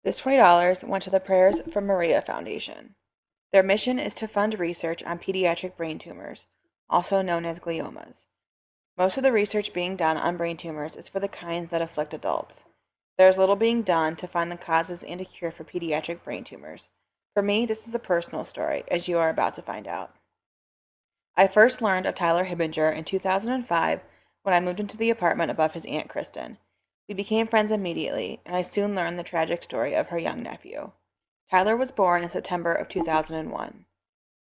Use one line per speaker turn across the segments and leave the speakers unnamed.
This $20 went to the Prayers for Maria Foundation. Their mission is to fund research on pediatric brain tumors, also known as gliomas. Most of the research being done on brain tumors is for the kinds that afflict adults. There is little being done to find the causes and a cure for pediatric brain tumors. For me, this is a personal story, as you are about to find out. I first learned of Tyler Hibbinger in 2005 when I moved into the apartment above his Aunt Kristen. We became friends immediately, and I soon learned the tragic story of her young nephew. Tyler was born in September of 2001.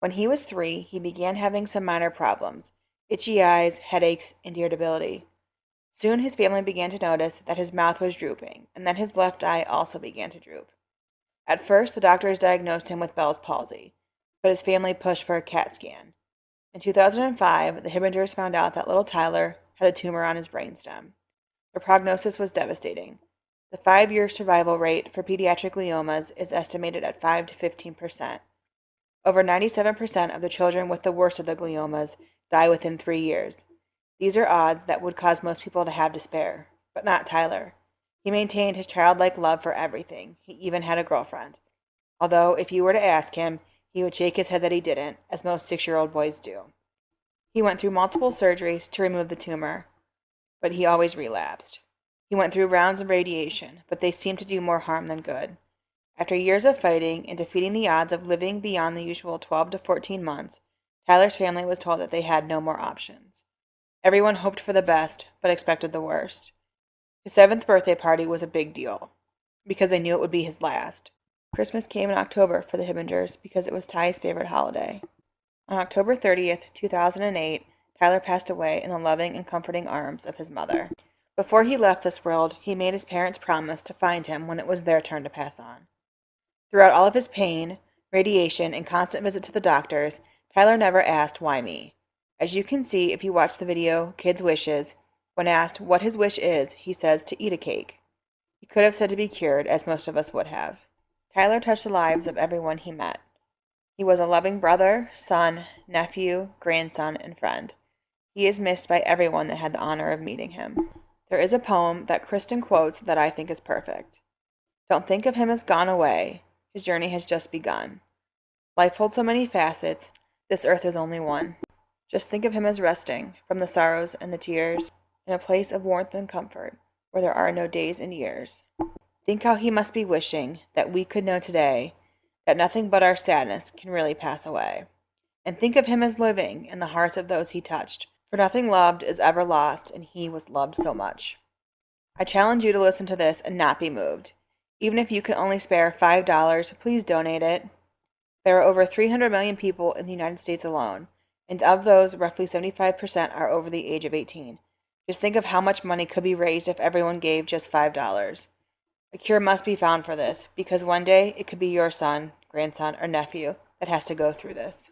When he was 3, he began having some minor problems: itchy eyes, headaches, and irritability. Soon his family began to notice that his mouth was drooping, and that his left eye also began to droop. At first, the doctors diagnosed him with Bell's palsy, but his family pushed for a CAT scan. In 2005, the Hibbingers found out that little Tyler had a tumor on his brainstem. The prognosis was devastating. The 5-year survival rate for pediatric gliomas is estimated at 5 to 15%. Over 97% of the children with the worst of the gliomas die within 3 years. These are odds that would cause most people to have despair, but not Tyler. He maintained his childlike love for everything. He even had a girlfriend. Although, if you were to ask him, he would shake his head that he didn't, as most 6-year-old boys do. He went through multiple surgeries to remove the tumor, but he always relapsed. He went through rounds of radiation, but they seemed to do more harm than good. After years of fighting and defeating the odds of living beyond the usual 12 to 14 months, Tyler's family was told that they had no more options. Everyone hoped for the best, but expected the worst. His 7th birthday party was a big deal, because they knew it would be his last. Christmas came in October for the Hibbingers because it was Ty's favorite holiday. On October 30th, 2008, Tyler passed away in the loving and comforting arms of his mother. Before he left this world, he made his parents promise to find him when it was their turn to pass on. Throughout all of his pain, radiation, and constant visit to the doctors, Tyler never asked, "Why me?" As you can see if you watch the video, Kids' Wishes, when asked what his wish is, he says to eat a cake. He could have said to be cured, as most of us would have. Tyler touched the lives of everyone he met. He was a loving brother, son, nephew, grandson, and friend. He is missed by everyone that had the honor of meeting him. There is a poem that Kristen quotes that I think is perfect. "Don't think of him as gone away. His journey has just begun. Life holds so many facets. This earth is only one. Just think of him as resting from the sorrows and the tears in a place of warmth and comfort where there are no days and years. Think how he must be wishing that we could know today that nothing but our sadness can really pass away. And think of him as living in the hearts of those he touched, for nothing loved is ever lost, and he was loved so much." I challenge you to listen to this and not be moved. Even if you can only spare $5, please donate it. There are over 300 million people in the United States alone, and of those, roughly 75% are over the age of 18. Just think of how much money could be raised if everyone gave just $5. A cure must be found for this, because one day it could be your son, grandson, or nephew that has to go through this.